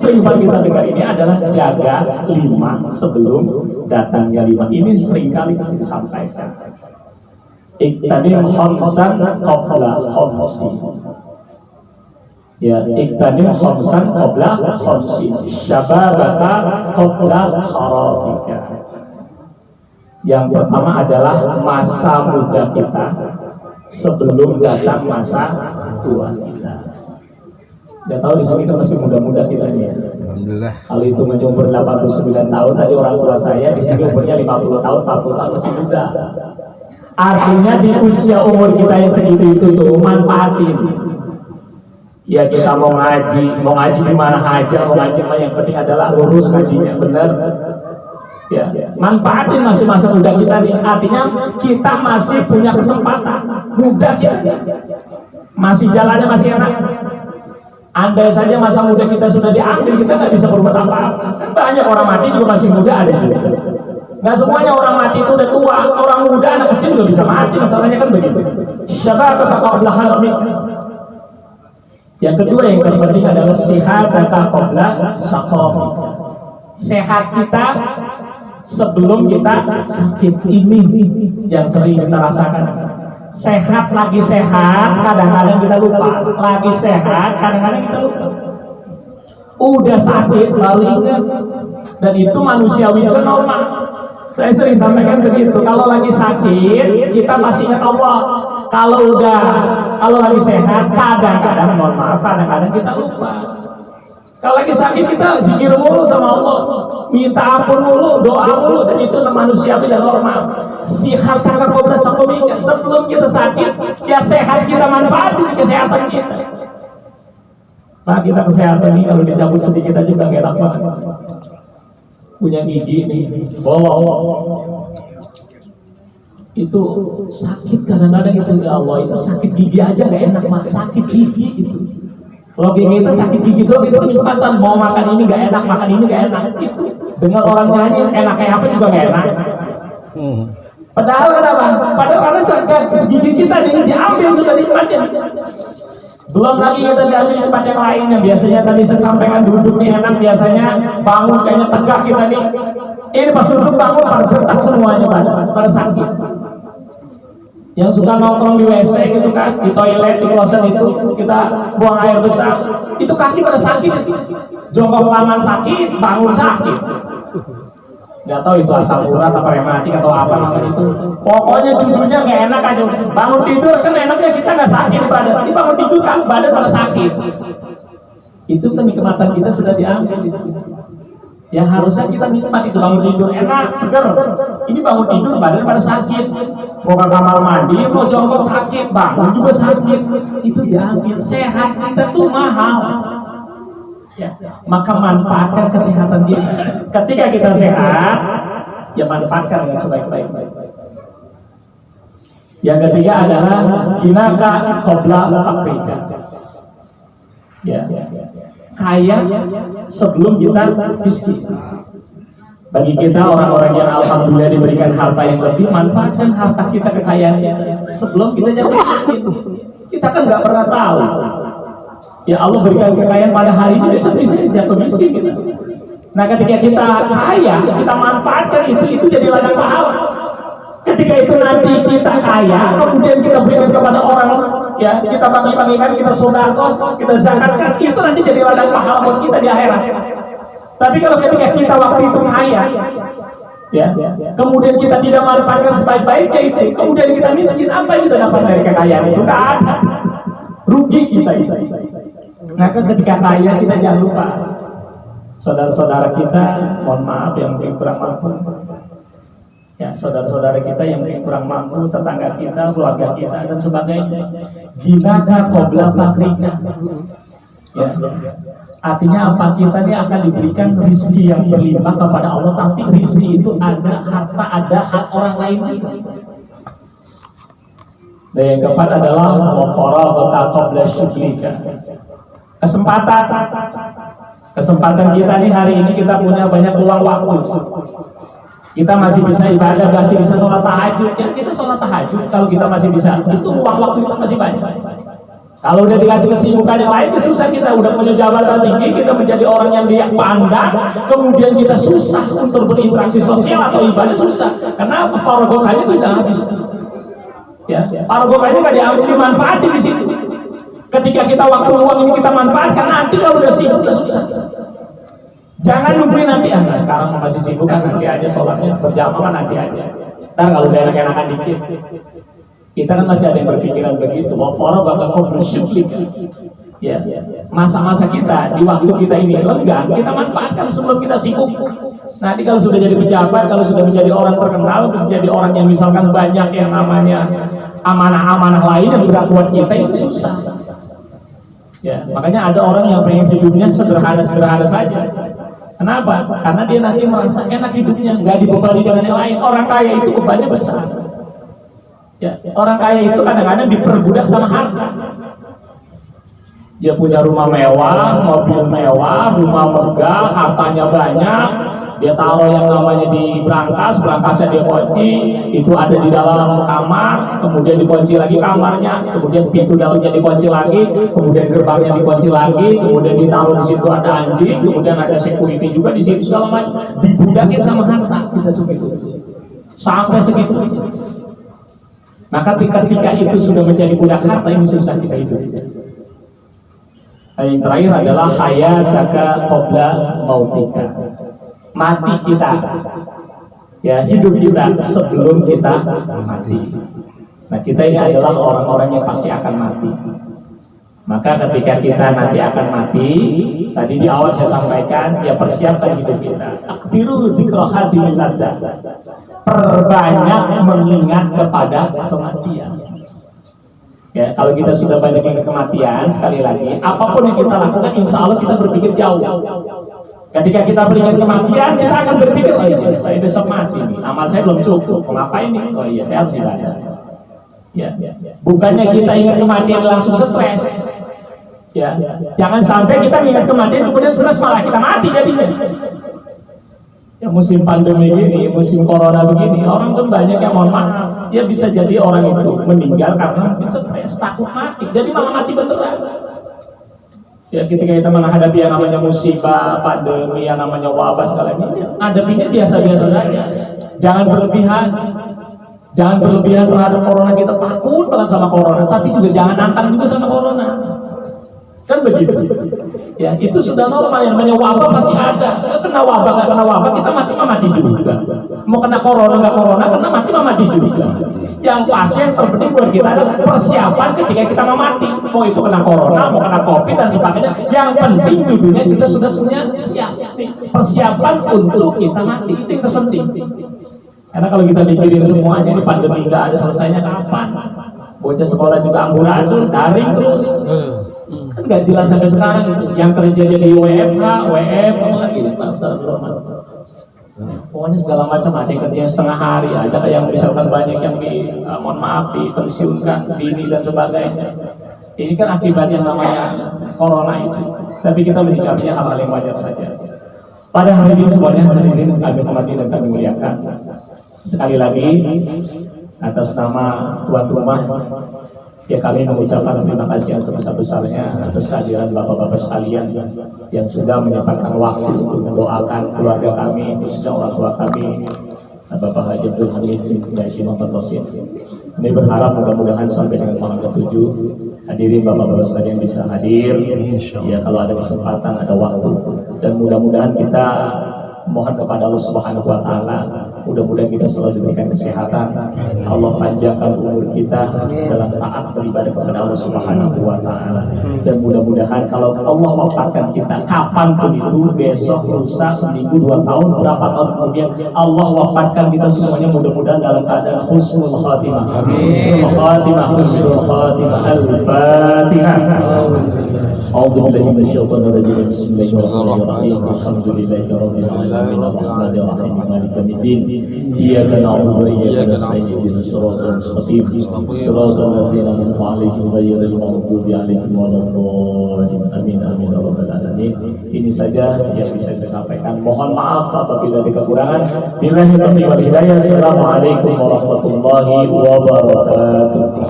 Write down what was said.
sering kita dengar ini adalah jaga 5 sebelum datangnya 5. Ini seringkali kita sampaikan. Iktanim khamsan qabla khamsin. Ya, iktanim khamsan qabla khamsin. Syababaka qabla kharafika. Yang pertama adalah masa muda kita sebelum datang masa tua kita. Gak tahu di sini kan masih muda-muda kita nih ya. Alhamdulillah. Kalau itu umur 89 tahun, tadi orang tua saya di sini umurnya 50 tahun, 40 tahun masih muda. Artinya di usia umur kita yang segitu itu tuh manfaatin. Ya kita mau ngaji di mana aja, mau ngaji yang penting adalah lurus ngajinya benar. Ya, manfaatin masih masa muda kita nih. Artinya kita masih punya kesempatan. Muda kita, masih jalannya masih enak. Andai saja masa muda kita sudah diambil, kita nggak bisa berbuat apa-apa. Kan banyak orang mati juga masih muda ada juga. Nggak semuanya orang mati itu udah tua. Orang muda, anak kecil juga bisa mati. Masalahnya kan begitu. Syabab qabla haramik. Yang kedua yang terpenting adalah sehat qabla saqamik. Sehat kita sebelum kita sakit, ini yang sering kita rasakan. Sehat lagi sehat, kadang-kadang kita lupa. Lagi sehat, kadang-kadang kita lupa. Udah sakit baru ingat. Dan itu manusiawi juga normal. Saya sering sampaikan begitu. Kalau lagi sakit, kita masih ingat Allah. Kalau lagi sehat, kadang-kadang normal, kadang-kadang kita lupa. Kalau lagi sakit kita zikir mulu sama Allah, minta ampun mulu, doa mulu, dan itu manusiawi dan normal. Sihat kakak qabla saqamika. Sebelum kita sakit, ya sehat kita manfaatin kesehatan kita. Nah kita kesehatan ini kalau dicabut sedikit aja udah enak banget. Punya gigi nih, itu sakit kadang-kadang itu ya Allah, itu sakit gigi aja gak enak mah, sakit gigi itu. Logika kita sakit gigi doang itu kenikmatan. Mau makan ini gak enak, makan ini gak enak. Itu dengar orang nyanyi enak kayak apa juga gak enak. Padahal kenapa? Padahal karena gigi kita nih diambil sudah nikmatnya. Belum lagi kita diambil tempat yang lain yang biasanya tadi saya sampaikan duduk nih enak, biasanya bangun kayaknya tegak kita nih. Ini pas duduk bangun pada bertak semuanya pada sakit. Yang suka nongkrong di WC gitu kan, di toilet, di kloset itu kita buang air besar, itu kaki pada sakit. Jongkok laman sakit, bangun sakit. Gak tahu itu asam urat apa rematik atau apa namanya itu. Pokoknya judulnya gak enak aja. Bangun tidur kan enaknya kita gak sakit badan. Ini bangun tidur kan badan pada sakit. Itu kenikmatan kita sudah diambil. Yang harusnya kita nikmat itu bangun tidur enak, seger. Ini bangun tidur badan pada sakit. Mau ke kamar mandi, mau jongkok sakit, bangun juga sakit. Itu diambil. Sehat kita tuh mahal. Ya, maka manfaatkan kesehatan kita. Ketika kita sehat, ya manfaatkan dengan sebaik-baiknya. Yang ketiga adalah kinaka qabla fakrika. Ya, kaya sebelum kita miskin. Bagi kita orang-orang yang alhamdulillah diberikan harta yang lebih, manfaatkan harta kita, kekayaan kita sebelum kita jatuh miskin. Kita kan nggak pernah tahu. Ya Allah berikan kekayaan pada hari ini, besok bisa jatuh miskin kita. Nah ketika kita kaya, kita manfaatkan itu jadi ladang pahala. Ketika itu nanti kita kaya, kemudian kita berikan kepada orang, ya kita bagi-bagikan, kita sedekah, kita zakatkan, itu nanti jadi ladang pahala buat kita di akhirat. Tapi kalau ketika kita waktu itu kaya, ya, kemudian kita tidak manfaatkan sebaik-baiknya itu, kemudian kita miskin, apa yang kita dapat dari kekayaan itu? Tidak ada, rugi kita itu. Nah ketika kaya kita jangan lupa saudara-saudara kita, mohon maaf yang mungkin kurang mampu, ya saudara-saudara kita yang mungkin kurang mampu, tetangga kita, keluarga kita dan sebagainya. Ginaka qabla fakrika. Ya, artinya apa, kita ini akan diberikan rizki yang berlimpah kepada Allah, tapi rizki itu ada harta, ada hak orang lain juga. Dan yang keempat adalah wafaragha qabla syukrika. Kesempatan kita nih hari ini, kita punya banyak luang waktu. Kita masih bisa ibadah, masih bisa sholat tahajud. Ya kita sholat tahajud kalau kita masih bisa. Itu luang waktu kita masih banyak. Kalau udah dikasih kesibukan yang lain, susah kita. Udah punya jabatan tinggi, kita menjadi orang yang dipandang, kemudian kita susah untuk berinteraksi sosial atau ibadah, susah. Karena faragokanya itu sudah habis. Ya, faragokanya nggak dimanfaati di situ. Ketika kita waktu luang ini kita manfaatkan, nanti kalau udah sibuk udah susah. Jangan nungguin nanti, sekarang masih sibuk kan, nanti aja sholatnya berjamaah nanti aja. Ntar kalau udah enak-enakan dikit. Kita kan masih ada yang berpikiran begitu. Wafara bakal kau bersyukur. Ya, masa-masa kita di waktu kita ini lenggang, kita manfaatkan sebelum kita sibuk. Nanti kalau sudah jadi pejabat, kalau sudah menjadi orang terkenal, bisa jadi orang yang misalkan banyak yang namanya amanah-amanah lain yang berat buat kita, itu susah. Ya, makanya ada orang yang pengen hidupnya sederhana-sederhana saja. Kenapa? Karena dia nanti merasa enak hidupnya, nggak dibebani dengan yang lain. Orang kaya itu bebannya besar. Ya, orang kaya itu kadang-kadang diperbudak sama harta. Dia punya rumah mewah, mobil mewah, rumah megah, hartanya banyak. Dia taruh yang namanya di berangkasnya dia kunci, itu ada di dalam kamar, kemudian dikunci lagi kamarnya, kemudian pintu dalamnya dikunci lagi, kemudian gerbangnya dikunci lagi, kemudian ditaruh di situ ada anjing, kemudian ada security juga di situ segala macam. Dibudakin sama harta kita segitu, sampai segitu. Maka ketika itu sudah menjadi budak harta, ini susah kita hidup. Yang terakhir adalah hayataka qabla mautika. Mati kita, ya, hidup kita sebelum kita mati. Nah, kita ini adalah orang-orang yang pasti akan mati. Maka ketika kita nanti akan mati, tadi di awal saya sampaikan, ya persiapkan hidup kita. Aktiru dikrohati minadda. Perbanyak mengingat kepada kematian. Ya, kalau kita sudah banyak ingat kematian, sekali lagi, apapun yang kita lakukan, insya Allah kita berpikir jauh. Ketika kita beringat kematian, kita akan berpikir, oh iya, saya besok mati nih, amal saya belum cukup, ngapain nih? Oh iya, saya harus ibadah. Ya, bukannya kita ingat kematian langsung stres. Ya, jangan sampai kita ingat kematian kemudian stres malah kita mati jadinya. Ya, musim pandemi gini, musim corona begini, orang tuh banyak yang mohon maaf, dia bisa jadi orang itu meninggal karena mungkin stres, takut mati, jadi malah mati beneran. Ya, ketika kita menghadapi yang namanya musibah, pandemi, yang namanya wabah segala ini, hadapinya biasa-biasa saja. Jangan berlebihan. Jangan berlebihan terhadap corona, kita takut banget sama corona, tapi juga jangan nantang juga sama corona. Kan begitu. Ya, itu sudah normal, yang namanya wabah pasti ada. Kena wabah, nggak kena wabah, kita mati juga. Mau kena corona, nggak corona, kena mati juga. Yang pasti yang terpenting buat kita adalah persiapan ketika kita mau mati. Mau itu kena corona, mau kena covid dan sebagainya. Yang penting judulnya kita sudah punya persiapan untuk kita mati. Itu yang terpenting. Karena kalau kita mikirin semuanya, ini pandemi nggak ada selesainya kapan. Bocah sekolah juga amburadul, daring terus. Kan nggak jelas sampai sekarang itu. Yang kerja jadi WFH, WF, apa lagi? Pokoknya segala macam, ada yang kerja setengah hari, ada yang misalkan banyak yang mohon maaf dipensiunkan dini dan sebagainya. Ini kan akibat yang namanya corona itu. Tapi kita menyikapinya hal-hal yang wajar saja. Pada hari ini semuanya hadirin kami hormati dan kami muliakan. Sekali lagi atas nama tuan rumah, ya kami mengucapkan terima kasih yang sebesar-besarnya atas kehadiran bapak-bapak sekalian yang sudah menyempatkan waktu untuk mendoakan keluarga kami, khususnya orang tua kami, Bapak Haji Abdul Hamid bin Haji Muhammad Rosin. Kami berharap mudah-mudahan sampai dengan malam ke-7 hadirin bapak-bapak sekalian bisa hadir. Ya, kalau ada kesempatan, ada waktu, dan mudah-mudahan kita mohon kepada Allah Subhanahu wa taala, mudah-mudahan kita selalu diberikan kesehatan, Allah panjangkan umur kita dalam taat beribadah kepada Allah Subhanahu wa taala, dan mudah-mudahan kalau Allah wafatkan kita kapanpun itu, besok, lusa, seminggu, 2 tahun, berapa tahun kemudian Allah wafatkan kita semuanya, mudah-mudahan dalam keadaan husnul khatimah. Husnul khatimah, husnul khatimah. Al-Fatihah. A'udzu billahi minasyaitonir rajim. Bismillahirrahmanirrahim. Alhamdulillahirabbil alamin. Arrahmanir rahim. Maliki yaumiddin. Iyyaka na'budu wa iyyaka nasta'in. Ihdinas siratal mustaqim. Siratal ladzina an'amta 'alaihim ghairil maghdubi alaihim waladdallin. Amin amin ya rabbal alamin. Ini saja yang bisa saya sampaikan. Mohon maaf apabila ada kekurangan. Billahi taufiq wal hidayah. Assalamualaikum warahmatullahi wabarakatuh.